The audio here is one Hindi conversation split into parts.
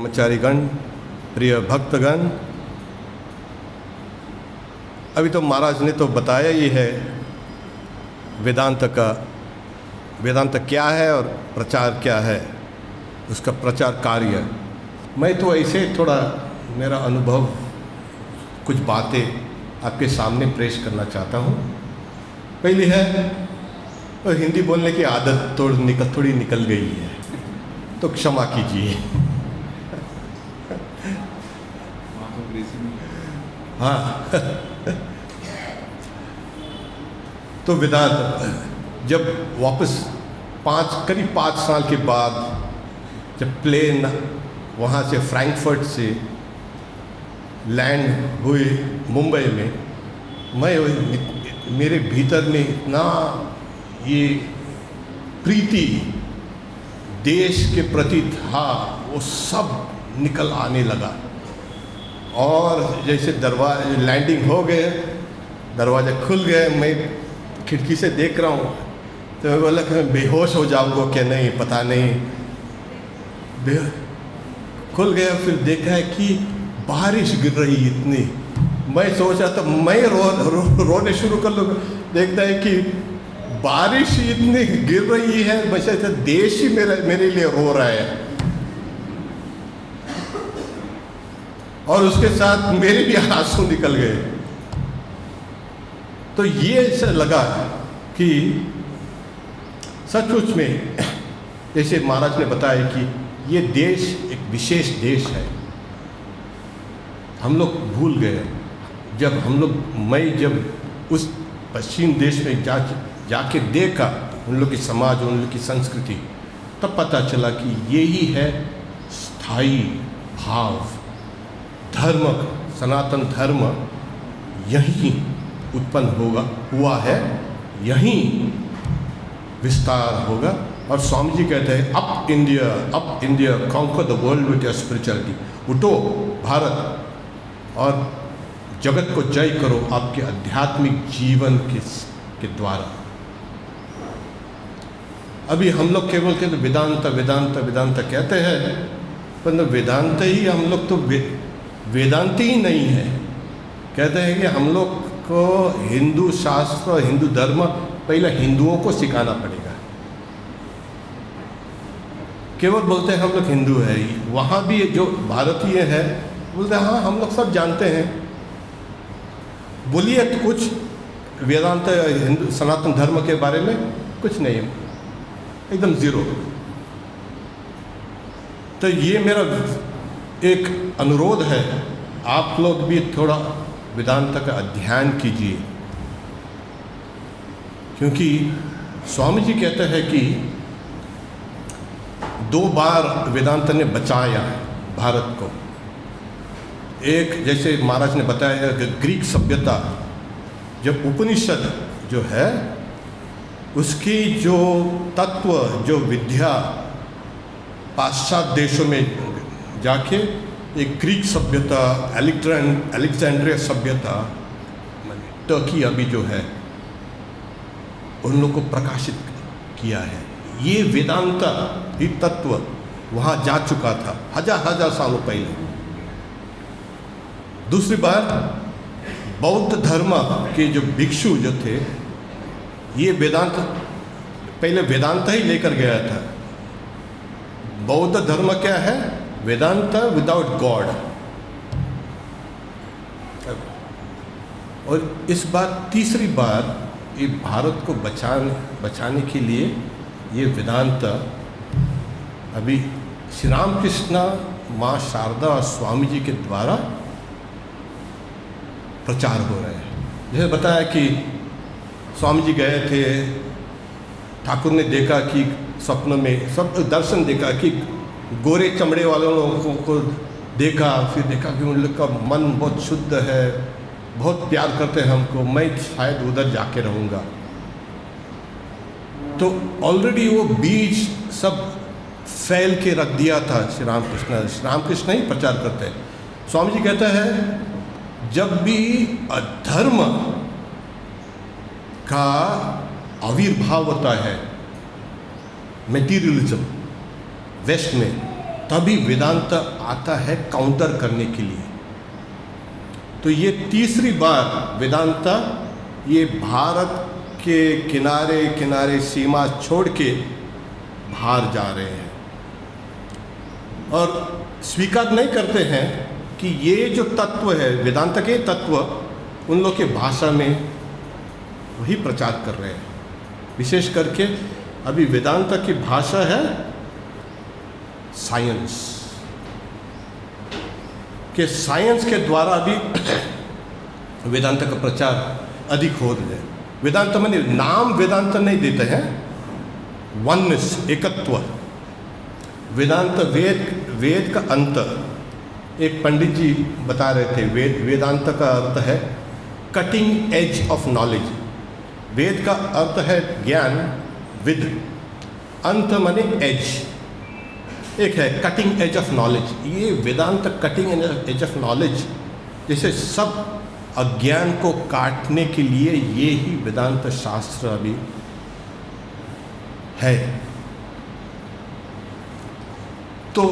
ब्रह्मचारीगण, प्रिय भक्तगण, अभी तो महाराज ने तो बताया ही है वेदांत क्या है और प्रचार क्या है, उसका प्रचार कार्य। मैं तो ऐसे थोड़ा मेरा अनुभव, कुछ बातें आपके सामने पेश करना चाहता हूँ। पहली है, तो हिंदी बोलने की आदत थोड़ी निकल गई है, तो क्षमा कीजिए। हाँ तो वेदांत जब वापस करीब 5 साल के बाद जब प्लेन वहाँ से फ्रैंकफर्ट से लैंड हुए मुंबई में, मेरे भीतर में इतना ये प्रीति देश के प्रति था, वो सब निकल आने लगा। और जैसे लैंडिंग हो गए, दरवाजे खुल गए, मैं खिड़की से देख रहा हूँ, तो मैं बोला कि मैं बेहोश हो जाऊँगा क्या, नहीं पता नहीं। खुल गया, फिर देखा है कि बारिश गिर रही इतनी। मैं सोचा तो मैं रोने शुरू कर लूँगा, देखता है कि बारिश इतनी गिर रही है, वैसे तो देश ही मेरे लिए रो रहा है। और उसके साथ मेरे भी आंसू निकल गए। तो ये ऐसा लगा कि सचमुच में जैसे महाराज ने बताया कि ये देश एक विशेष देश है। हम लोग भूल गए, जब उस पश्चिम देश में जाके देखा उन लोग की समाज, उन लोग की संस्कृति, तब पता चला कि यही है स्थायी भाव, धर्म, सनातन धर्म यहीं उत्पन्न हुआ है, यहीं विस्तार होगा। और स्वामी जी कहते हैं, up India conquer the world with your spirituality. उठो भारत और जगत को जय करो आपके आध्यात्मिक जीवन के द्वारा। अभी हम लोग केवल कहते वेदांत कहते हैं, पर वेदांत ही हम लोग तो वेदांत ही नहीं है। कहते हैं कि हम लोग को हिंदू शास्त्र, हिंदू धर्म पहले हिंदुओं को सिखाना पड़ेगा। केवल बोलते हैं हम लोग हिंदू है, वहाँ भी जो भारतीय है बोलते हैं हाँ हम लोग सब जानते हैं। बोलिए तो कुछ वेदांत हिंदू सनातन धर्म के बारे में कुछ नहीं है, एकदम ज़ीरो। तो ये मेरा एक अनुरोध है, आप लोग भी थोड़ा वेदांत का अध्ययन कीजिए, क्योंकि स्वामी जी कहते हैं कि 2 बार वेदांत ने बचाया भारत को। एक जैसे महाराज ने बताया ग्रीक सभ्यता, जब उपनिषद जो है उसकी जो तत्व, जो विद्या पाश्चात्य देशों में जाके एक ग्रीक सभ्यता, अलेक्जेंड्रिया सभ्यता, टर्की अभी जो है, उन लोगों को प्रकाशित किया है। ये वेदांत ही तत्व वहाँ जा चुका था हजार सालों पहले। दूसरी बार बौद्ध धर्म के जो भिक्षु जो थे, ये पहले वेदांत ही लेकर गया था। बौद्ध धर्म क्या है? वेदांत विदाउट गॉड। और इस बार तीसरी बार ये भारत को बचाने के लिए ये वेदांत अभी श्री रामकृष्ण, माँ शारदा और स्वामी जी के द्वारा प्रचार हो रहे हैं। जैसे बताया कि स्वामी जी गए थे, ठाकुर ने देखा कि स्वप्न में सब दर्शन देखा कि गोरे चमड़े वाले लोगों को देखा, फिर देखा कि उन लोग का मन बहुत शुद्ध है, बहुत प्यार करते हैं हमको, मैं शायद उधर जाके रहूँगा। तो ऑलरेडी वो बीज सब फैल के रख दिया था श्री रामकृष्ण ही प्रचार करते हैं। स्वामी जी कहते हैं जब भी अधर्म का आविर्भाव होता है, मेटीरियलिज्म वेस्ट में, तभी वेदांत आता है काउंटर करने के लिए। तो ये तीसरी बार वेदांत ये भारत के किनारे किनारे सीमा छोड़ के बाहर जा रहे हैं और स्वीकार नहीं करते हैं कि ये जो तत्व है, वेदांत के तत्व, उन लोग के भाषा में वही प्रचार कर रहे हैं। विशेष करके अभी वेदांत की भाषा है साइंस, के साइंस के द्वारा भी वेदांत का प्रचार अधिक हो रहा है। वेदांत में नाम वेदांत नहीं देते हैं, वननेस, एकत्व। वेदांत वेद का अंत, एक पंडित जी बता रहे थे, वेदांत का अर्थ है कटिंग एज ऑफ नॉलेज। वेद का अर्थ है ज्ञान, विद, अंत माने एज, एक है कटिंग एज ऑफ नॉलेज। ये Vedanta cutting edge of knowledge, जैसे सब अज्ञान को काटने के लिए ये ही वेदांत शास्त्र अभी है। तो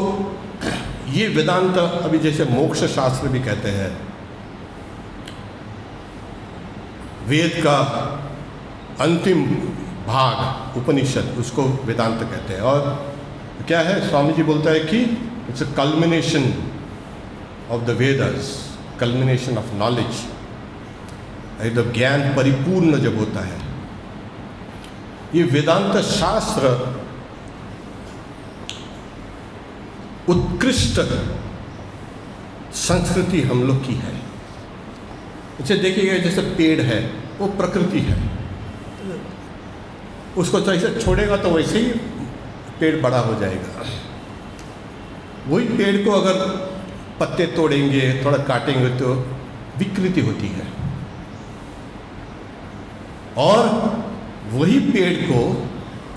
ये वेदांत अभी जैसे मोक्ष शास्त्र भी कहते हैं, वेद का अंतिम भाग उपनिषद, उसको वेदांत कहते हैं। और क्या है, स्वामी जी बोलता है कि it's a culmination of the Vedas, culmination of knowledge. एकदम ज्ञान परिपूर्ण जब होता है, ये वेदांत शास्त्र उत्कृष्ट संस्कृति हम लोग की है। इसे देखिएगा, जैसे पेड़ है वो प्रकृति है, उसको जैसे छोड़ेगा तो वैसे ही पेड़ बड़ा हो जाएगा। वही पेड़ को अगर पत्ते तोड़ेंगे, थोड़ा काटेंगे तो विकृति होती है। और वही पेड़ को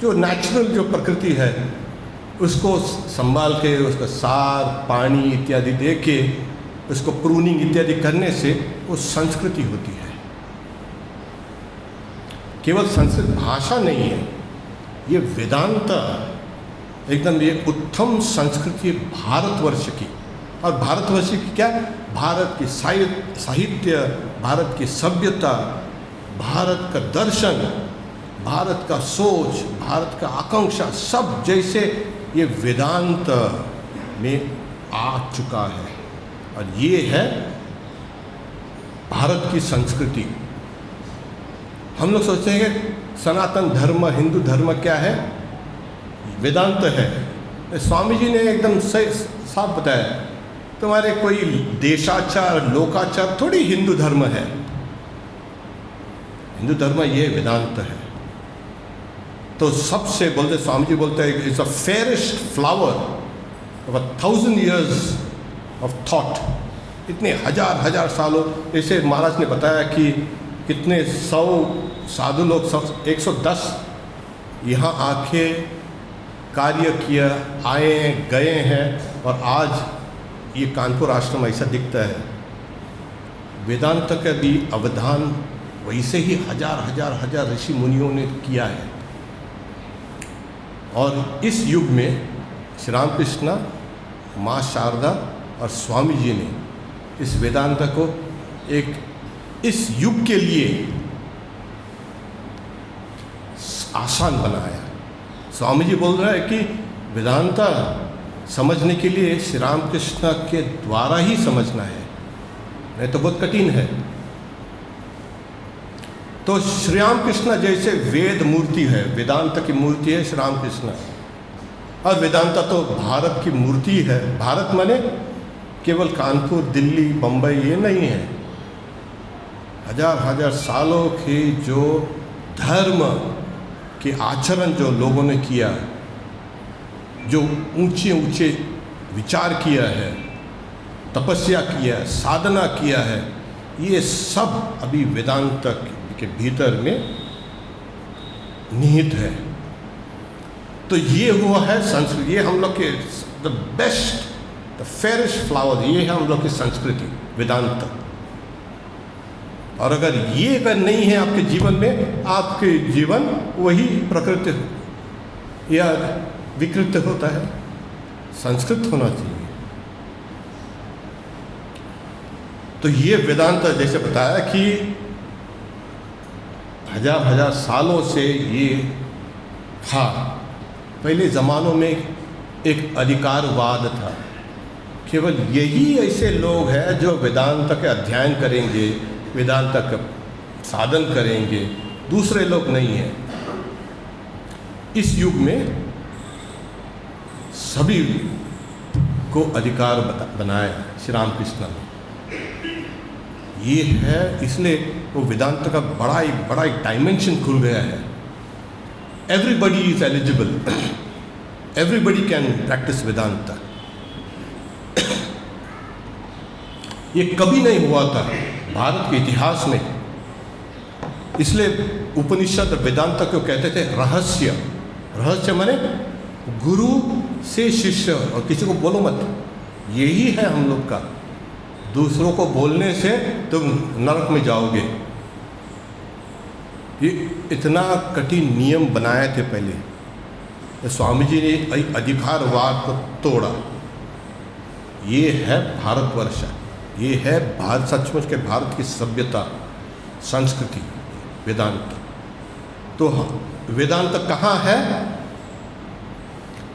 जो नेचुरल जो प्रकृति है उसको संभाल के, उसका सार पानी इत्यादि दे के, उसको प्रूनिंग इत्यादि करने से वो संस्कृति होती है। केवल संस्कृत भाषा नहीं है, ये वेदांत एकदम ये उत्तम संस्कृति भारतवर्ष की। और भारतवर्ष की क्या, भारत की साहित्य, भारत की सभ्यता, भारत का दर्शन, भारत का सोच, भारत का आकांक्षा, सब जैसे ये वेदांत में आ चुका है। और ये है भारत की संस्कृति। हम लोग सोचते हैं कि सनातन धर्म, हिंदू धर्म क्या है, वेदांत है। स्वामी जी ने एकदम सही साफ बताया, तुम्हारे कोई देशाचार लोकाचार थोड़ी हिंदू धर्म है। हिंदू धर्म ये वेदांत है। तो सबसे बोलते, स्वामी जी बोलते हैं, it's a fairest flower of 1000 years of thought. इतने हजार हजार सालों, जैसे महाराज ने बताया कि कितने 100 साधु लोग, 110 यहाँ आके कार्य किया, आए गए हैं, और आज ये कानपुर आश्रम ऐसा दिखता है। वेदांत का भी अवधान वैसे ही हजार हजार हजार ऋषि मुनियों ने किया है। और इस युग में श्री रामकृष्ण, माँ शारदा और स्वामी जी ने इस वेदांत को एक इस युग के लिए आसान बनाया। स्वामी जी बोल रहे हैं कि वेदांत समझने के लिए श्री रामकृष्ण के द्वारा ही समझना है, नहीं तो बहुत कठिन है। तो श्री रामकृष्ण जैसे वेद मूर्ति है, वेदांत की मूर्ति है श्री रामकृष्ण, और वेदांत तो भारत की मूर्ति है। भारत माने केवल कानपुर, दिल्ली, बम्बई ये नहीं है। हजार हजार सालों के जो धर्म के आचरण जो लोगों ने किया, जो ऊंचे ऊंचे विचार किया है, तपस्या किया है, साधना किया है, ये सब अभी वेदांत के भीतर में निहित है। तो ये हुआ है संस्कृति, ये हम लोग के the best, the fairest flower, ये है हम लोग की संस्कृति वेदांत। और अगर ये अगर नहीं है आपके जीवन में, आपके जीवन वही प्रकृति या विकृत होता है। संस्कृत होना चाहिए। तो ये वेदांत जैसे बताया कि हजार सालों से ये था। पहले ज़मानों में एक अधिकारवाद था, केवल यही ऐसे लोग हैं जो वेदांत का अध्ययन करेंगे, वेदांत का साधन करेंगे, दूसरे लोग नहीं हैं। इस युग में सभी को अधिकार बनाया श्री रामकृष्ण ने। ये है, इसलिए वो वेदांत का बड़ा एक डायमेंशन खुल गया है। Everybody is eligible, everybody can practice Vedanta. ये कभी नहीं हुआ था भारत के इतिहास में। इसलिए उपनिषद वेदांत को कहते थे रहस्य। रहस्य माने गुरु से शिष्य, और किसी को बोलो मत। यही है हम लोग का। दूसरों को बोलने से तुम नरक में जाओगे। ये इतना कठिन नियम बनाए थे पहले। तो स्वामी जी ने अधिकारवाद को तोड़ा। ये है भारतवर्ष, ये है भारत, सचमुच के भारत की सभ्यता, संस्कृति, वेदांत। तो वेदांत कहाँ है?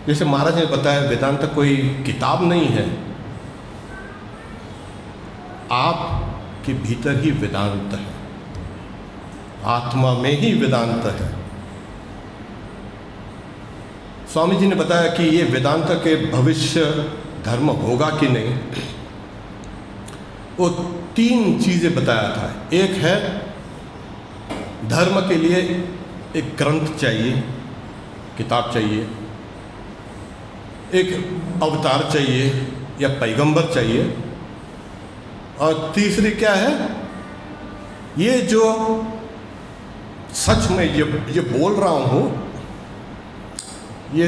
जैसे महाराज ने बताया, वेदांत कोई किताब नहीं है, आपके भीतर ही वेदांत है, आत्मा में ही वेदांत है। स्वामी जी ने बताया कि ये वेदांत के भविष्य धर्म होगा कि नहीं, वो 3 चीज़ें बताया था। एक है धर्म के लिए एक ग्रंथ चाहिए, किताब चाहिए, एक अवतार चाहिए या पैगंबर चाहिए, और तीसरी क्या है, ये जो सच में ये बोल रहा हूँ, ये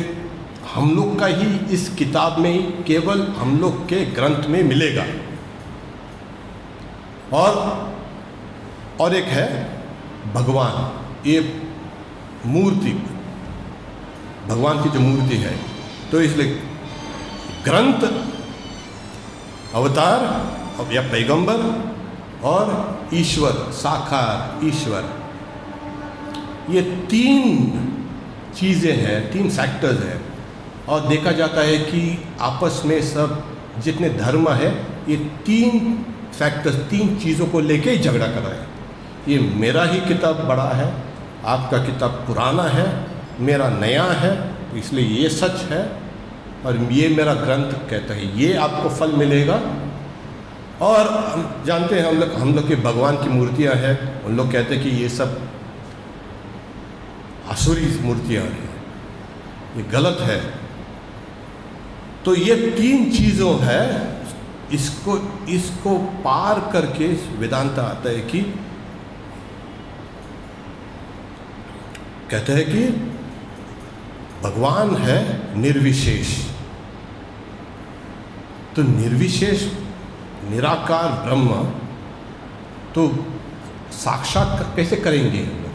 हम लोग का ही इस किताब में ही, केवल हम लोग के ग्रंथ में मिलेगा। और एक है भगवान, ये मूर्ति, भगवान की जो मूर्ति है। तो इसलिए ग्रंथ, अवतार या पैगंबर और ईश्वर, साकार ईश्वर, ये 3 चीज़ें हैं, 3 फैक्टर्स हैं। और देखा जाता है कि आपस में सब जितने धर्म है, ये 3 फैक्टर्स, 3 चीज़ों को लेके ही झगड़ा कर रहे हैं। ये मेरा ही किताब बड़ा है, आपका किताब पुराना है, मेरा नया है, इसलिए ये सच है, और ये मेरा ग्रंथ कहता है ये आपको फल मिलेगा। और हम जानते हैं, हम लोग के भगवान की मूर्तियां हैं, उन लोग कहते हैं कि ये सब आसुरी मूर्तियां हैं, ये गलत है। तो ये 3 चीज़ों है, इसको पार करके वेदांत आता है कि कहते हैं कि भगवान है निर्विशेष। तो निर्विशेष निराकार ब्रह्म तो साक्षात कैसे करेंगे हम लोग?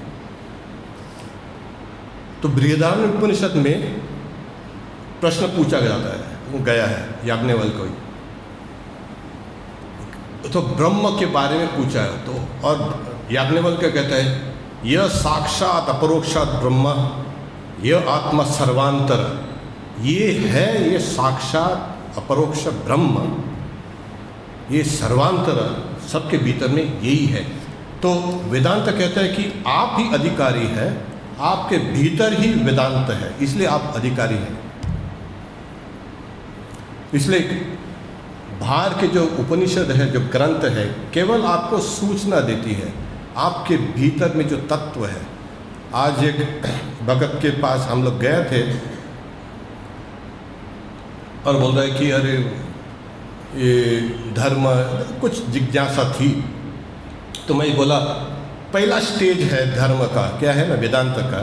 तो बृहदारण्यक उपनिषद में प्रश्न पूछा गया है याज्ञवल्क्य को, तो ब्रह्म के बारे में पूछा है। तो और याज्ञवल्क्य कहता है यह साक्षात अपरोक्षात ब्रह्म, यह आत्मा सर्वांतर, ये है, ये साक्षात अपरोक्ष ब्रह्म, ये सर्वांतर, सबके भीतर में यही है। तो वेदांत कहता है कि आप ही अधिकारी है, आपके भीतर ही वेदांत है, इसलिए आप अधिकारी हैं। इसलिए बाहर के जो उपनिषद है, जो ग्रंथ है, केवल आपको सूचना देती है, आपके भीतर में जो तत्व है। आज एक भगत के पास हम लोग गए थे और बोल रहे कि अरे ये धर्म, कुछ जिज्ञासा थी। तो मैं बोला पहला स्टेज है धर्म का, क्या है ना, वेदांत का,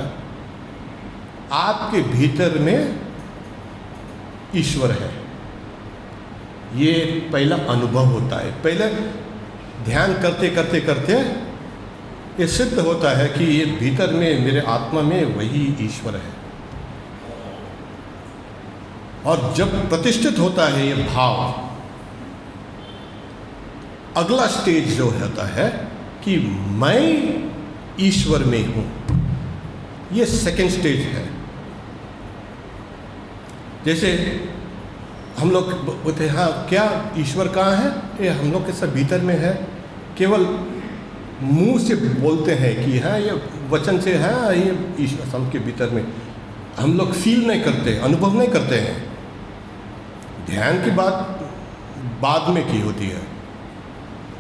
आपके भीतर में ईश्वर है, ये पहला अनुभव होता है। पहले ध्यान करते करते करते ये सिद्ध होता है कि ये भीतर में, मेरे आत्मा में वही ईश्वर है। और जब प्रतिष्ठित होता है ये भाव, अगला स्टेज जो होता है कि मैं ईश्वर में हूँ, ये सेकंड स्टेज है। जैसे हम लोग बोलते हैं हाँ क्या ईश्वर कहाँ है, ये हम लोग के सब भीतर में है, केवल मुंह से बोलते हैं कि हाँ ये वचन से हाँ ये ईश्वर सबके भीतर में, हम लोग फील नहीं करते, अनुभव नहीं करते हैं। ध्यान की बात बाद में की होती है,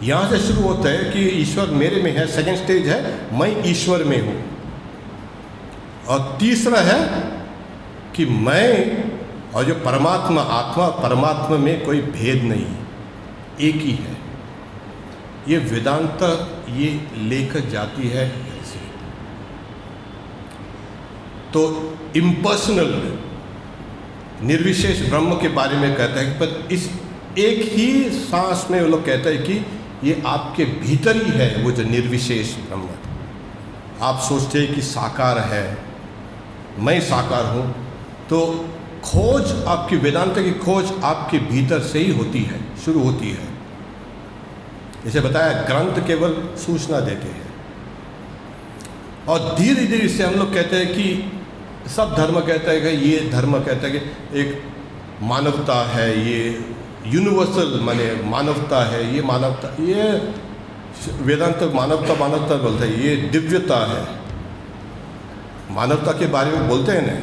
यहाँ से शुरू होता है कि ईश्वर मेरे में है, सेकंड स्टेज है मैं ईश्वर में हूँ, और तीसरा है कि मैं और जो परमात्मा आत्मा, परमात्मा में कोई भेद नहीं, एक ही है। ये वेदांत ये लेकर जाती है ऐसे। तो इम्पर्सनल निर्विशेष ब्रह्म के बारे में कहता है, पर इस एक ही सांस में वो लोग कहते हैं कि ये आपके भीतर ही है वो जो निर्विशेष ब्रह्म। आप सोचते हैं कि साकार है, मैं साकार हूँ, तो खोज आपकी वेदांत की खोज आपके भीतर से ही होती है, शुरू होती है। जैसे बताया ग्रंथ केवल सूचना देते हैं, और धीरे धीरे से हम लोग कहते हैं कि सब धर्म कहता है कि ये धर्म कहता है कि एक मानवता है, ये यूनिवर्सल माने मानवता है, ये मानवता, ये वेदांत मानवता मानवता बोलता है, ये दिव्यता है। मानवता के बारे में बोलते हैं ना,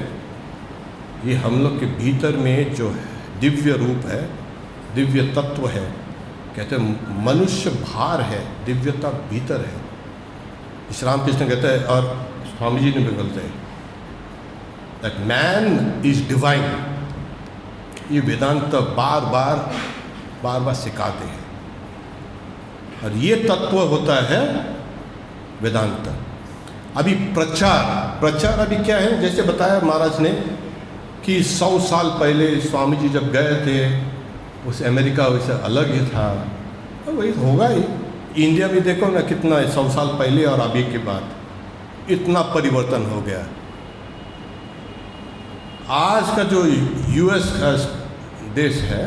ये हम लोग के भीतर में जो है दिव्य रूप है, दिव्य तत्व है, कहते हैं मनुष्य भार है, दिव्यता भीतर है। श्री रामकृष्ण कहते हैं और स्वामी जी ने भी बोलते हैं दैट मैन इज डिवाइन। ये वेदांत बार बार सिखाते हैं, और ये तत्व होता है वेदांत। अभी प्रचार अभी क्या है, जैसे बताया महाराज ने कि 100 साल पहले स्वामी जी जब गए थे उस अमेरिका वैसे अलग ही था, तो वही होगा ही। इंडिया में देखो ना कितना 100 साल पहले और अभी के बाद इतना परिवर्तन हो गया। आज का जो यूएस का देश है,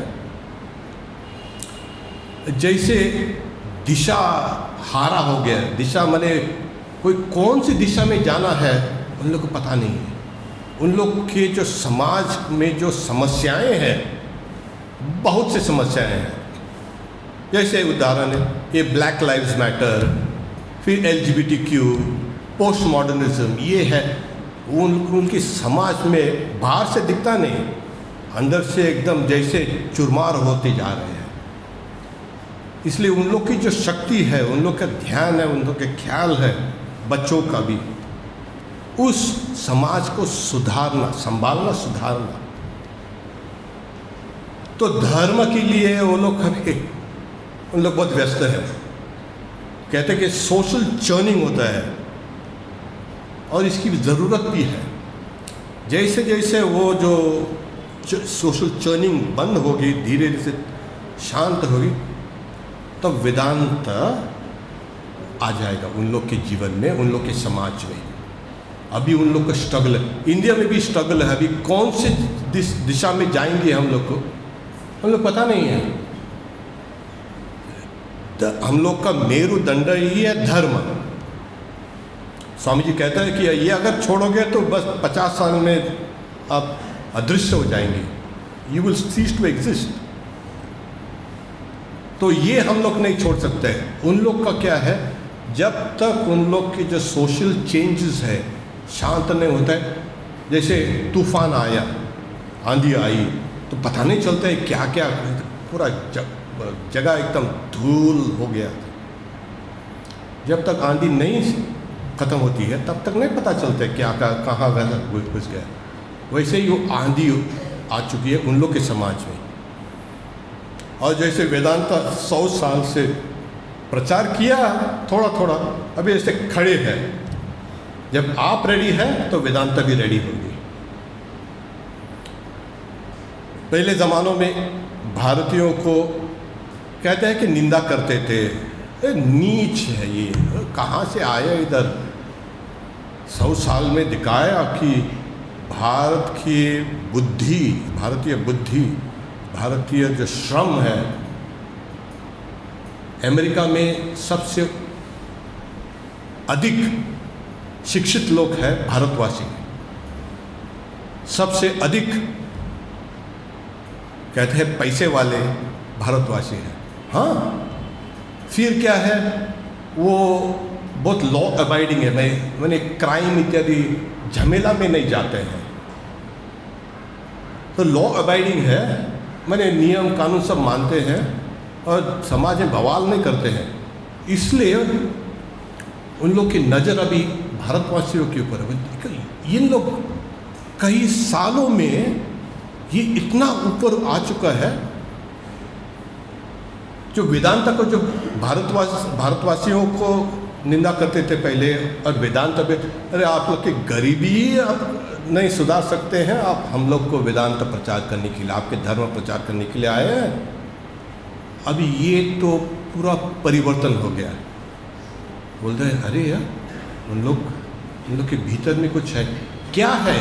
जैसे दिशा हारा हो गया, दिशा माने कोई कौन सी दिशा में जाना है उन लोग को पता नहीं है। उन लोग के जो समाज में जो समस्याएं हैं, बहुत से समस्याएं हैं। जैसे उदाहरण है ये ब्लैक लाइव्स मैटर, फिर LGBTQ, पोस्ट मॉडर्निज्म, ये है उनकी समाज में बाहर से दिखता नहीं, अंदर से एकदम जैसे चुरमार होते जा रहे हैं। इसलिए उन लोग की जो शक्ति है, उन लोग का ध्यान है, उन लोग का ख्याल है, बच्चों का भी, उस समाज को सुधारना, संभालना, सुधारना। तो धर्म के लिए वो लोग उन लोग बहुत व्यस्त है। कहते हैं कि सोशल चर्निंग होता है और इसकी ज़रूरत भी है। जैसे जैसे वो जो सोशल चर्निंग बंद होगी, धीरे धीरे से शांत होगी, तो वेदांत आ जाएगा उन लोग के जीवन में, उन लोग के समाज में। अभी उन लोग का स्ट्रगल है, इंडिया में भी स्ट्रगल है। अभी कौन से दिशा में जाएंगे हम लोग को, हम लोग पता नहीं है। तो हम लोग का मेरुदंड ही है धर्म। स्वामी जी कहते हैं कि ये अगर छोड़ोगे तो बस 50 साल में आप अदृश्य हो जाएंगे, you will cease to exist. तो ये हम लोग नहीं छोड़ सकते। उन लोग का क्या है, जब तक उन लोग के जो सोशल चेंजेस है शांत नहीं होता है। जैसे तूफान आया, आंधी आई, तो पता नहीं चलता है क्या क्या, पूरा जगह एकदम धूल हो गया। जब तक आंधी नहीं ख़त्म होती है तब तक नहीं पता चलता है क्या कहाँ घुस गया। वैसे ही वो आंधी आ चुकी है उन लोग के समाज में। और जैसे वेदांत 100 साल से प्रचार किया थोड़ा थोड़ा, अभी ऐसे खड़े हैं। जब आप रेडी हैं तो वेदांत भी रेडी होगी। पहले ज़मानों में भारतीयों को कहते हैं कि निंदा करते थे, नीच है ये, कहाँ से आया इधर। 100 साल में दिखाया कि भारत की बुद्धि, भारतीय बुद्धि, भारतीय जो श्रम है, अमेरिका में सबसे अधिक शिक्षित लोग हैं भारतवासी, सबसे अधिक कहते हैं पैसे वाले भारतवासी हैं। हाँ, फिर क्या है, वो बहुत लॉ अबाइडिंग है, मैंने क्राइम इत्यादि झमेला में नहीं जाते हैं, तो लॉ अबाइडिंग है, मैंने नियम कानून सब मानते हैं और समाज में बवाल नहीं करते हैं। इसलिए उन लोग की नज़र अभी भारतवासियों के ऊपर है। इन लोग कई सालों में ये इतना ऊपर आ चुका है, जो वेदांत को, जो भारतवासियों को निंदा करते थे पहले, और वेदांत पे अरे आप लोग की गरीबी आप नहीं सुधार सकते हैं, आप हम लोग को वेदांत प्रचार करने के लिए, आपके धर्म प्रचार करने के लिए आए हैं। अभी ये तो पूरा परिवर्तन हो गया है। बोलते हैं अरे यार, उन लोग के भीतर में कुछ है। क्या है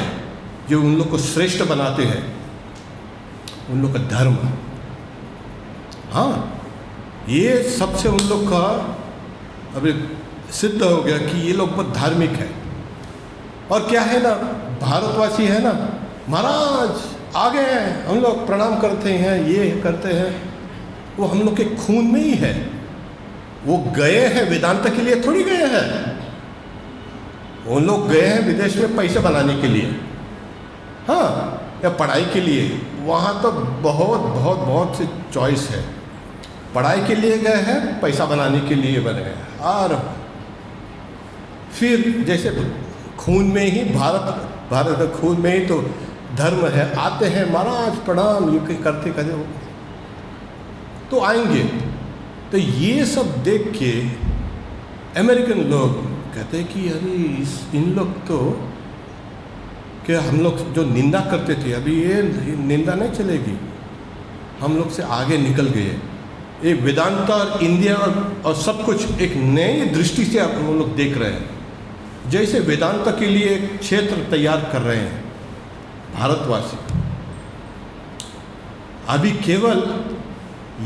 जो उन लोग को श्रेष्ठ बनाते हैं? उन लोग का धर्म। हाँ, ये सबसे उन लोग का अभी सिद्ध हो गया कि ये लोग बहुत धार्मिक है। और क्या है ना, भारतवासी है ना, महाराज आ गए हैं, हम लोग प्रणाम करते हैं, ये करते हैं, वो हम लोग के खून में ही है। वो गए हैं वेदांत के लिए थोड़ी गए हैं, वो लोग गए हैं विदेश में पैसे बनाने के लिए, हाँ, या पढ़ाई के लिए। वहाँ तो बहुत बहुत बहुत सी चॉइस है। पढ़ाई के लिए गए हैं, पैसा बनाने के लिए बन गए। और फिर जैसे खून में ही भारत का खून में ही तो धर्म है, आते हैं महाराज प्रणाम, ये करते करते तो आएंगे। तो ये सब देख के अमेरिकन लोग कहते हैं कि अरे इन लोग तो क्या, हम लोग जो निंदा करते थे अभी ये निंदा नहीं चलेगी, हम लोग से आगे निकल गए। एक वेदांत और इंडिया और सब कुछ एक नई दृष्टि से हम लोग देख रहे हैं। जैसे वेदांत के लिए एक क्षेत्र तैयार कर रहे हैं भारतवासी, अभी केवल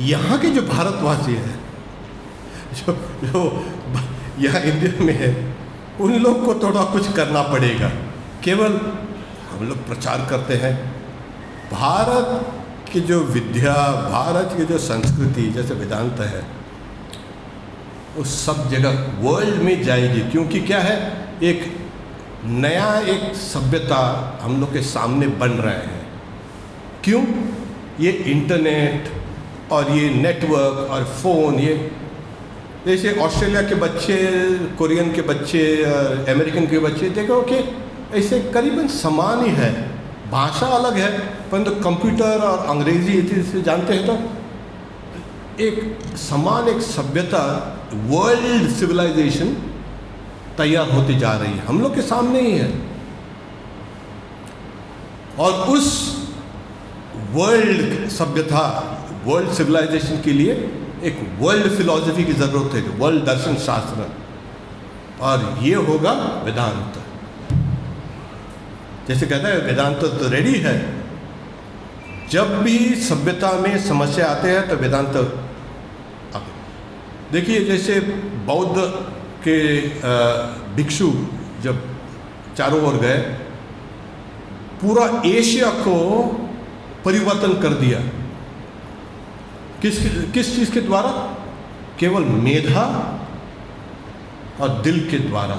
यहाँ के जो भारतवासी हैं, जो यहाँ इंडिया में है, उन लोग को थोड़ा कुछ करना पड़ेगा। केवल हम लोग प्रचार करते हैं भारत की जो विद्या, भारत की जो संस्कृति, जैसे वेदांत है, वो सब जगह वर्ल्ड में जाएगी। क्योंकि क्या है, एक नया एक सभ्यता हम लोग के सामने बन रहे हैं। क्यों? ये इंटरनेट और ये नेटवर्क और फ़ोन, ये जैसे ऑस्ट्रेलिया के बच्चे, कोरियन के बच्चे, अमेरिकन के बच्चे, देखो कि ऐसे करीबन समान ही है, भाषा अलग है, परंतु कंप्यूटर और अंग्रेजी इसे जानते हैं, तो एक समान एक सभ्यता, वर्ल्ड सिविलाइजेशन तैयार होती जा रही है, हम लोग के सामने ही है। और उस वर्ल्ड सभ्यता, वर्ल्ड सिविलाइजेशन के लिए एक वर्ल्ड फिलॉसफी की ज़रूरत है, वर्ल्ड दर्शन शास्त्र, और ये होगा वेदांत। जैसे कहता है वेदांत तो रेडी है, जब भी सभ्यता में समस्या आते हैं तो वेदांत। देखिए जैसे बौद्ध के भिक्षु जब चारों ओर गए, पूरा एशिया को परिवर्तन कर दिया। किस चीज़ के द्वारा? केवल मेधा और दिल के द्वारा।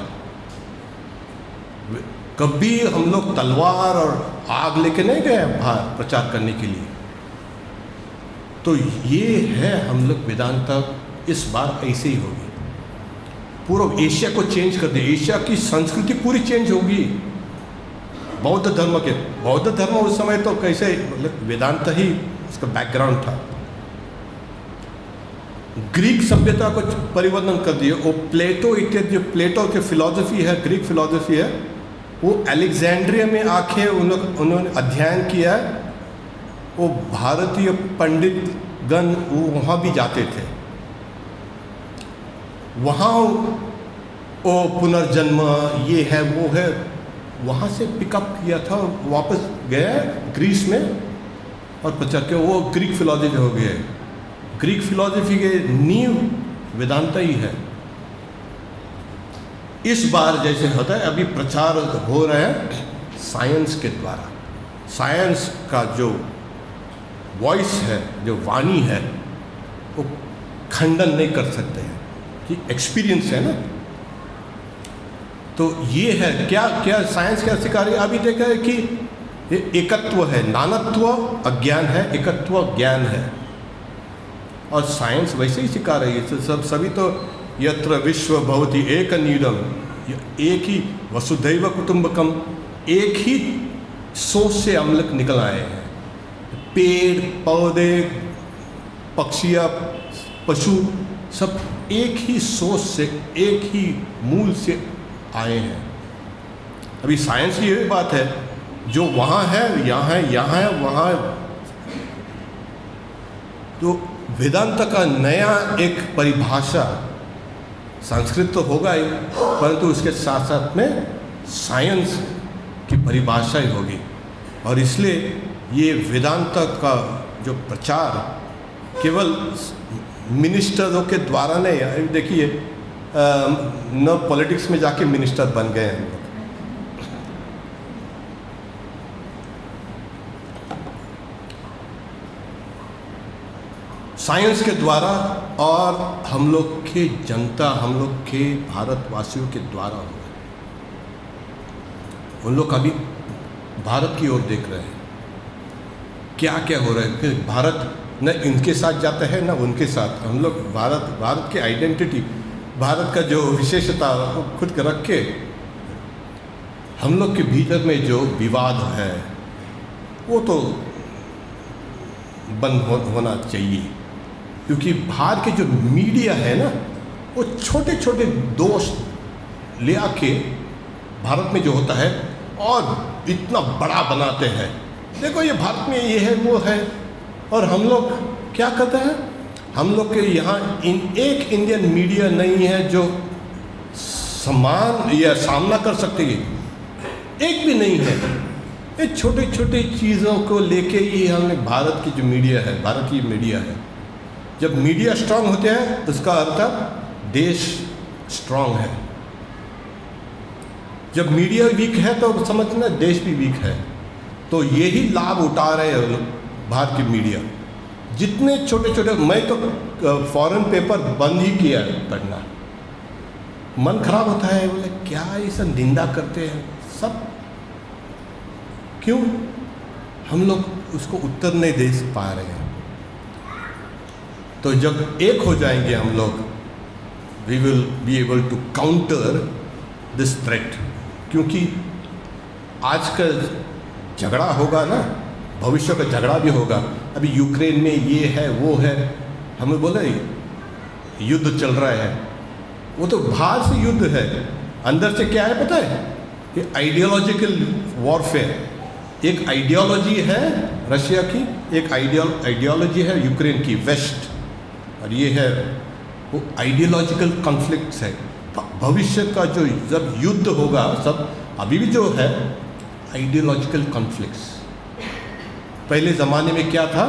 कभी हम लोग तलवार और आग लेके नहीं गए बाहर प्रचार करने के लिए। तो ये है हम लोग वेदांत इस बार ऐसे ही होगी, पूरा एशिया को चेंज कर दे, एशिया की संस्कृति पूरी चेंज होगी। बौद्ध धर्म उस समय तो कैसे, मतलब वेदांत ही उसका बैकग्राउंड था। ग्रीक सभ्यता को परिवर्तन कर दिया। वो प्लेटो इत्यादि, जो प्लेटो की फिलॉसफी है, ग्रीक फिलॉसफी है, वो अलेक्जेंड्रिया में आके उन्होंने अध्ययन किया। वो भारतीय पंडित गण वो वहाँ भी जाते थे, वहाँ वो पुनर्जन्म ये है वो है, वहाँ से पिकअप किया था, वापस गया ग्रीस में और प्रचार किया। वो ग्रीक फिलॉसफी हो गया है। ग्रीक फिलॉसफी के नींव वेदांता ही है। इस बार जैसे होता है अभी प्रचार हो रहा है साइंस के द्वारा। साइंस का जो वॉइस है, जो वाणी है, वो खंडन नहीं कर सकते हैं कि एक्सपीरियंस है ना। तो ये है क्या क्या साइंस क्या सिखा रही है। अभी देखा है कि ये एकत्व है, नानत्व अज्ञान है, एकत्व ज्ञान है। और साइंस वैसे ही सिखा रही है। सभी तो यत्र विश्व भवति एक नीडम, एक ही वसुधैव कुटुंबकम, एक ही सोच से हम लोग निकल आए हैं। पेड़ पौधे, पक्षियाँ, पशु सब एक ही सोच से, एक ही मूल से आए हैं। अभी साइंस की ये बात है, जो वहाँ है यहाँ है, यहाँ है वहाँ है। तो वेदांत का नया एक परिभाषा, संस्कृत तो होगा ही, परंतु उसके साथ साथ में साइंस की परिभाषा ही होगी। और इसलिए ये वेदांत का जो प्रचार केवल मिनिस्टरों के द्वारा नहीं। देखिए न पॉलिटिक्स में जाके मिनिस्टर बन गए हैं। साइंस के द्वारा और हम लोग के जनता, हम लोग के भारतवासियों के द्वारा हो रहा है। उन लोग अभी भारत की ओर देख रहे हैं क्या क्या हो रहा है कि भारत न इनके साथ जाता है न उनके साथ। हम लोग भारत की आइडेंटिटी, भारत का जो विशेषता वो खुद के रख के, हम लोग के भीतर में जो विवाद है वो तो बंद होना चाहिए। क्योंकि बाहर के जो मीडिया है ना, वो छोटे छोटे दोष ले आके भारत में जो होता है और इतना बड़ा बनाते हैं। देखो ये भारत में ये है वो है। और हम लोग क्या करते हैं, हम लोग के यहाँ एक इंडियन मीडिया नहीं है जो समान या सामना कर सकते है, एक भी नहीं है। ये छोटे छोटे चीज़ों को लेके ही हमने भारत की जो मीडिया है, भारतीय मीडिया है। जब मीडिया स्ट्रांग होते हैं उसका अर्थ देश स्ट्रांग है। जब मीडिया वीक है तो समझना देश भी वीक है। तो यही लाभ उठा रहे हैं भारत की मीडिया। जितने छोटे छोटे, मैं तो फॉरेन पेपर बंद ही किया पढ़ना। मन खराब होता है, बोले क्या ये सब निंदा करते हैं सब, क्यों हम लोग उसको उत्तर नहीं दे पा रहे हैं। तो जब एक हो जाएंगे हम लोग, we will be able to counter this threat. क्योंकि आज का झगड़ा होगा ना, भविष्य का झगड़ा भी होगा। अभी यूक्रेन में ये है वो है, हमें बोले युद्ध चल रहा है, वो तो बाहर से युद्ध है, अंदर से क्या है पता है, ये आइडियोलॉजिकल वॉरफेयर। एक आइडियोलॉजी है रशिया की, एक आइडियोलॉजी है यूक्रेन की, वेस्ट, और ये है वो आइडियोलॉजिकल कॉन्फ्लिक्ट्स है। भविष्य का जो जब युद्ध होगा, सब अभी भी जो है आइडियोलॉजिकल कॉन्फ्लिक्ट्स। पहले ज़माने में क्या था,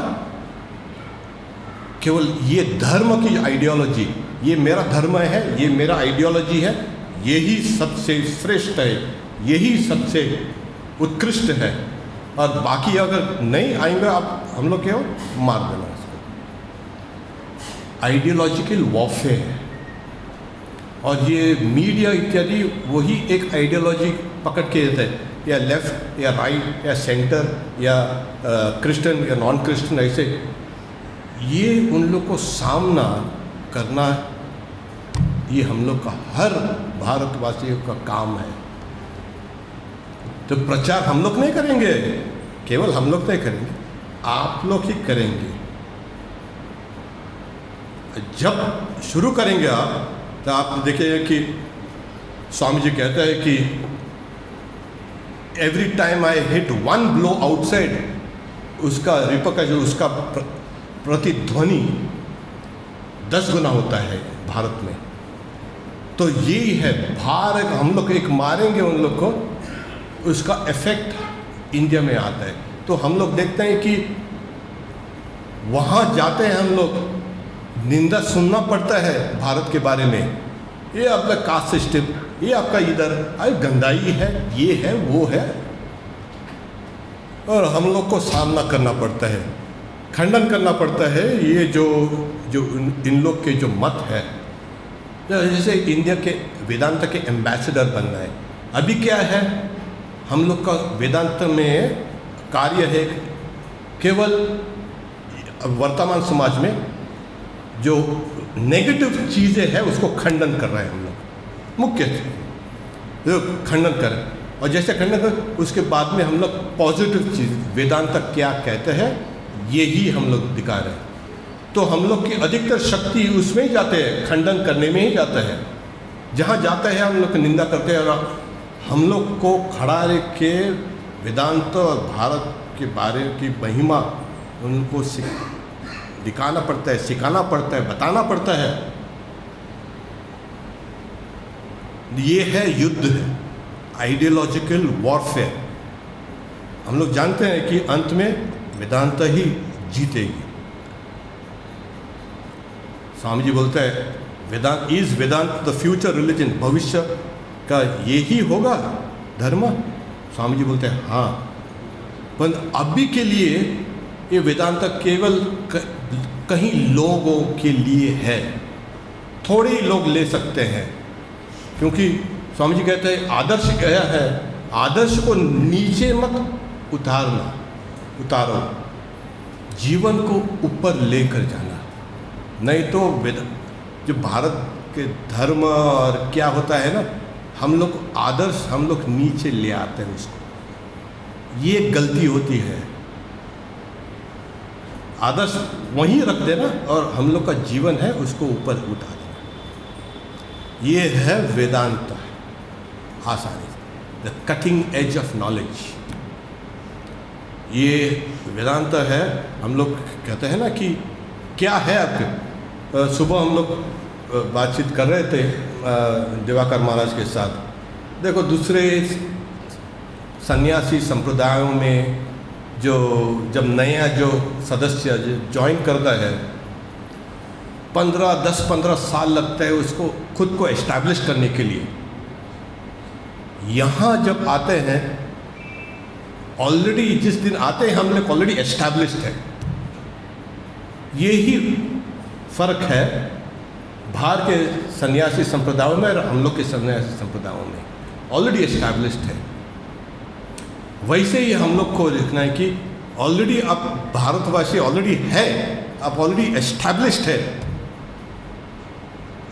केवल ये धर्म की आइडियोलॉजी, ये मेरा धर्म है, ये मेरा आइडियोलॉजी है, यही सबसे श्रेष्ठ है, यही सबसे उत्कृष्ट है, और बाकी अगर नहीं आएंगे आप, हम लोग क्या हो मार देना इसको। Ideological warfare. और ये मीडिया इत्यादि वही एक आइडियोलॉजी पकड़ के देते हैं, या लेफ्ट या राइट या सेंटर या क्रिश्चियन या नॉन क्रिश्चियन, ऐसे ये उन लोग को सामना करना, ये हम लोग का हर भारतवासियों का काम है। तो प्रचार हम लोग नहीं करेंगे, केवल हम लोग नहीं करेंगे, आप लोग ही करेंगे। जब शुरू करेंगे आप, तो आप देखिए कि स्वामी जी कहते हैं कि every time I hit one blow outside, उसका रिपरकशन, उसका प्रतिध्वनि 10 गुना होता है भारत में। तो यही है भारत, हम लोग एक मारेंगे उन लोग को, उसका इफेक्ट इंडिया में आता है। तो हम लोग देखते हैं कि वहाँ जाते हैं हम लोग, निंदा सुनना पड़ता है भारत के बारे में, ये आपका कास्ट सिस्टम, ये आपका इधर अरे गंदाई है, ये है वो है, और हम लोग को सामना करना पड़ता है, खंडन करना पड़ता है। ये जो जो इन लोग के जो मत है, जैसे इंडिया के वेदांत के एम्बेसडर बनना है। अभी क्या है, हम लोग का वेदांत में कार्य है केवल वर्तमान समाज में जो नेगेटिव चीज़ें हैं उसको खंडन कर रहे हैं हम लोग, मुख्य जो खंडन करें, और जैसे खंडन करें उसके बाद में हम लोग पॉजिटिव चीज़ वेदांत क्या कहते हैं यही हम लोग दिखा रहे हैं। तो हम लोग की अधिकतर शक्ति उसमें ही जाते हैं, खंडन करने में ही जाता है। जहाँ जाता है हम लोग निंदा करते हैं, और हम लोग को खड़ा रख के वेदांत और भारत के बारे की महिमा उनको दिखाना पड़ता है, सिखाना पड़ता है, बताना पड़ता है। ये है युद्ध, है आइडियोलॉजिकल वॉरफेयर। हम लोग जानते हैं कि अंत में वेदांत ही जीतेगी। स्वामी जी बोलते हैं Vedanta is Vedanta the future religion, भविष्य का यही होगा धर्म। स्वामी जी बोलते हैं हाँ, पर अभी के लिए ये वेदांत केवल कहीं लोगों के लिए है, थोड़े ही लोग ले सकते हैं, क्योंकि स्वामी जी कहते हैं आदर्श क्या है, आदर्श को नीचे मत उतारो, जीवन को ऊपर लेकर जाना। नहीं तो जो भारत के धर्म और क्या होता है ना, हम लोग आदर्श हम लोग नीचे ले आते हैं उसको, ये गलती होती है। आदर्श वहीं रख देना और हम लोग का जीवन है उसको ऊपर उठा देना, ये है वेदांत आसानी से, the cutting edge of knowledge. ये वेदांत है। हम लोग कहते हैं ना कि क्या है आपके, सुबह हम लोग बातचीत कर रहे थे दिवाकर महाराज के साथ। देखो दूसरे सन्यासी संप्रदायों में जो जब नया जो सदस्य ज्वाइन करता है 10-15 साल लगता है उसको खुद को एस्टैब्लिश करने के लिए। यहाँ जब आते हैं ऑलरेडी, जिस दिन आते हैं हम लोग ऑलरेडी एस्टैब्लिश्ड है। यही फर्क है बाहर के सन्यासी संप्रदायों में और हम लोग के सन्यासी संप्रदायों में, ऑलरेडी एस्टैब्लिश्ड है। वैसे ही हम लोग को देखना है कि ऑलरेडी आप भारतवासी ऑलरेडी है, आप ऑलरेडी एस्टैब्लिश्ड है,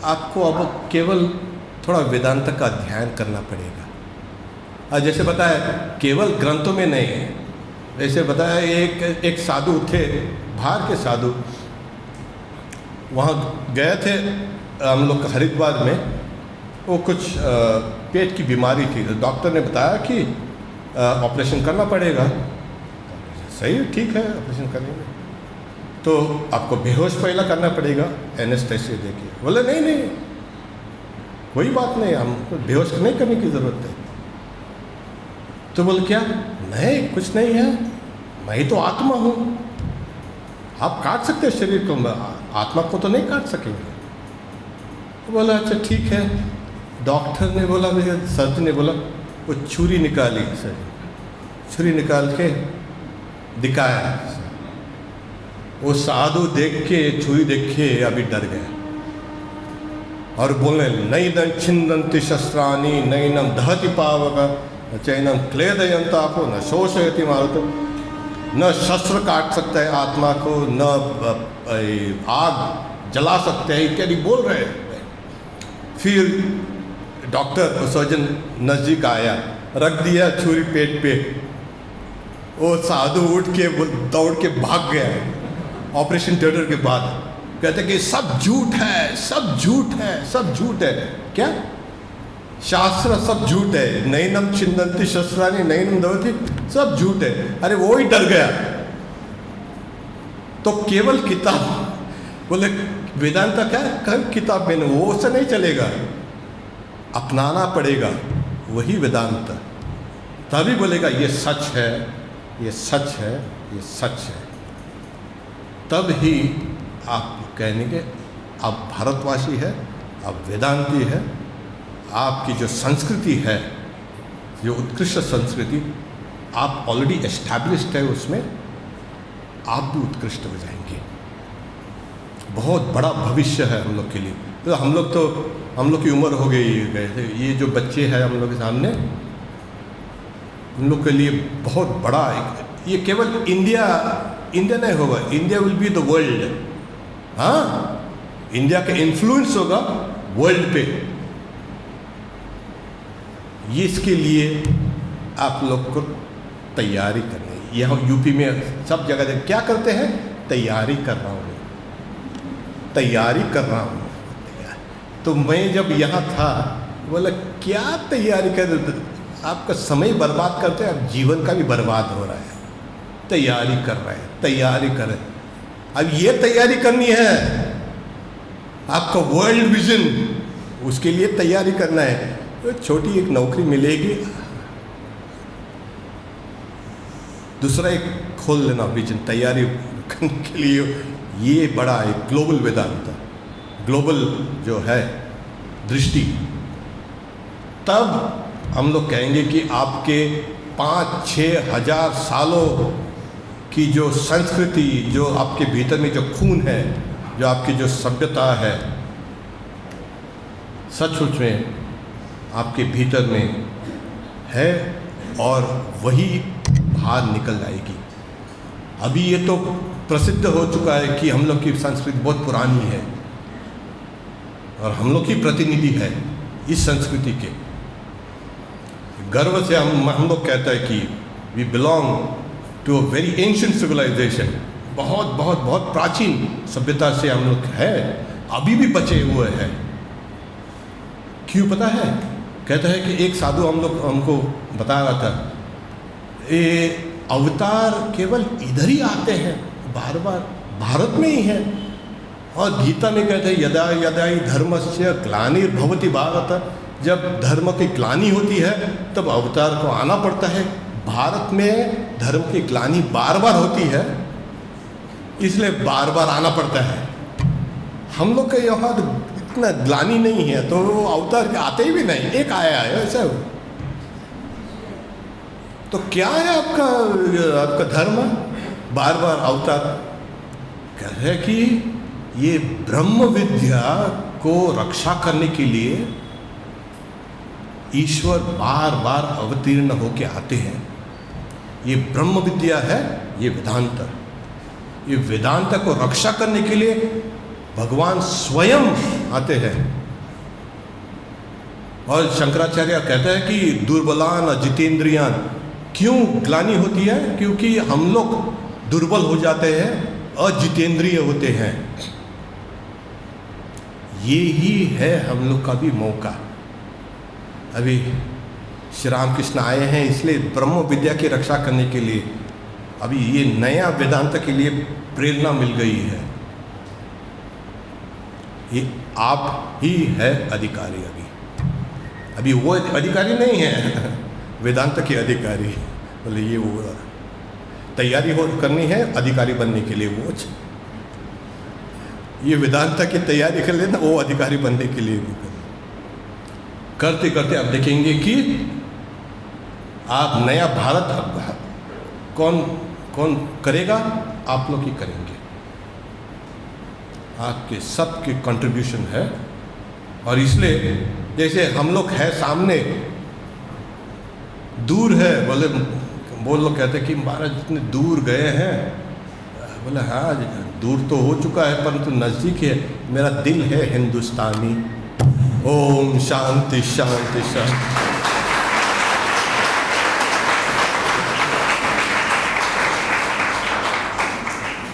आपको अब केवल थोड़ा वेदांत का ध्यान करना पड़ेगा। और जैसे बताया केवल ग्रंथों में नहीं है, जैसे बताया एक साधु थे, बाहर के साधु, वहाँ गए थे हम लोग हरिद्वार में। वो कुछ पेट की बीमारी थी, डॉक्टर ने बताया कि ऑपरेशन करना पड़ेगा। सही, ठीक है, ऑपरेशन करेंगे तो आपको बेहोश पहला करना पड़ेगा एनेस्थेसिया देके। बोले नहीं कोई बात नहीं, हमको बेहोश नहीं करने की ज़रूरत है। तो बोले क्या, नहीं कुछ नहीं है, मैं ही तो आत्मा हूँ, आप काट सकते हैं शरीर को, आत्मा को तो नहीं काट सकेंगे। तो बोला अच्छा ठीक है। डॉक्टर ने बोला, सर्जन ने बोला, वो छुरी निकाली, सर छुरी निकाल के दिखाया। वो साधु देख के, छुरी देख के अभी डर गया और बोलने नैनं छिन्दन्ति शस्त्राणि नैनं दहति पावक चैनं क्लेदयन्तापो न शोषयति मारुतो। न शस्त्र काट सकता है आत्मा को, न आग जला सकते हैं इत्यादि बोल रहे हैं। फिर डॉक्टर सर्जन नज़दीक आया, रख दिया छुरी पेट पे। वो साधु उठ के दौड़ के भाग गया ऑपरेशन थिएटर के बाद। कहते कि सब झूठ है, सब झूठ है, सब झूठ है। क्या शास्त्र सब झूठ है, नैनं छिन्दन्ति शस्त्राणि नैनं दहति, सब झूठ है। अरे वो ही डर गया। तो केवल किताब, बोले वेदांत क्या है, किताब में वो से नहीं चलेगा, अपनाना पड़ेगा, वही वेदांत। तभी बोलेगा ये सच है, ये सच है, ये सच है। तब ही आप कहेंगे आप भारतवासी है, आप वेदांती है, आपकी जो संस्कृति है, जो उत्कृष्ट संस्कृति, आप ऑलरेडी एस्टैब्लिश्ड है, उसमें आप भी उत्कृष्ट हो जाएंगे। बहुत बड़ा भविष्य है हम लोग के लिए। तो हम लोग की उम्र हो गई है, ये जो बच्चे हैं हम लोग के सामने, उन लोग के लिए बहुत बड़ा, ये केवल इंडिया नहीं होगा, India will be the world. हाँ, इंडिया का इन्फ्लुएंस होगा वर्ल्ड पे। ये इसके लिए आप लोग को तैयारी करनी है। यहाँ यूपी में सब जगह क्या करते हैं, तैयारी कर रहा हूँ, तैयारी कर रहा हूँ। तो मैं जब यहाँ था बोला क्या तैयारी कर, आपका समय बर्बाद करते हैं, अब जीवन का भी बर्बाद हो रहा है। तैयारी कर रहे हैं, तैयारी कर रहे हैं। अब ये तैयारी करनी है, आपका वर्ल्ड विजन, उसके लिए तैयारी करना है। तो छोटी एक नौकरी मिलेगी, दूसरा एक खोल लेना विजन, तैयारी करने के लिए। ये बड़ा एक ग्लोबल वेदांत, ग्लोबल जो है दृष्टि। तब हम लोग कहेंगे कि आपके 5-6 हजार सालों की जो संस्कृति, जो आपके भीतर में जो खून है, जो आपकी जो सभ्यता है, सचमुच में आपके भीतर में है और वही बाहर निकल जाएगी। अभी ये तो प्रसिद्ध हो चुका है कि हम लोग की संस्कृति बहुत पुरानी है और हम लोग की प्रतिनिधि है इस संस्कृति के। गर्व से हम लोग कहते हैं कि we belong to a very ancient civilisation. बहुत बहुत बहुत प्राचीन सभ्यता से हम लोग है, अभी भी बचे हुए हैं। क्यों पता है? कहता है कि एक साधु हमको बता रहा था, ये अवतार केवल इधर ही आते हैं, बार बार भारत में ही है। और गीता में कहते हैं यदा यदा ही धर्मस्य ग्लानिर्भवति भारत, जब धर्म की ग्लानि होती है तब अवतार को आना पड़ता है। भारत में धर्म की ग्लानि बार बार होती है, इसलिए बार बार आना पड़ता है। हम लोग के यहाँ इतना ग्लानि नहीं है, तो वो अवतार आते ही भी नहीं, एक आया है ऐसा। तो क्या है आपका धर्म? बार बार अवतार। कह रहे कि ये ब्रह्म विद्या को रक्षा करने के लिए ईश्वर बार बार अवतीर्ण होके आते हैं। ये ब्रह्म विद्या है, ये वेदांत। ये वेदांत को रक्षा करने के लिए भगवान स्वयं आते हैं। और शंकराचार्य कहते हैं कि दुर्बलान जितेंद्रियान, क्यों ग्लानि होती है? क्योंकि हम लोग दुर्बल हो जाते हैं, अजितेंद्रिय होते हैं। ये ही है हम लोग का भी मौका। अभी श्री रामकृष्ण आए हैं इसलिए ब्रह्म विद्या की रक्षा करने के लिए, अभी ये नया वेदांत के लिए प्रेरणा मिल गई है। ये आप ही है अधिकारी। अभी वो अधिकारी नहीं है वेदांत के अधिकारी। बोले ये वो तैयारी करनी है अधिकारी बनने के लिए, वो ये वेदांत की तैयारी कर लेना, वो अधिकारी बनने के लिए भी करते करते आप देखेंगे कि आप नया भारत कौन करेगा? आप लोग ही करेंगे। आपके सबके कंट्रीब्यूशन है। और इसलिए जैसे हम लोग है सामने, दूर है, बोले वो लोग कहते हैं कि महाराज जितने दूर गए हैं, बोले हाँ दूर तो हो चुका है परंतु नज़दीक है, मेरा दिल है हिंदुस्तानी। ओम शांति शांति शांति।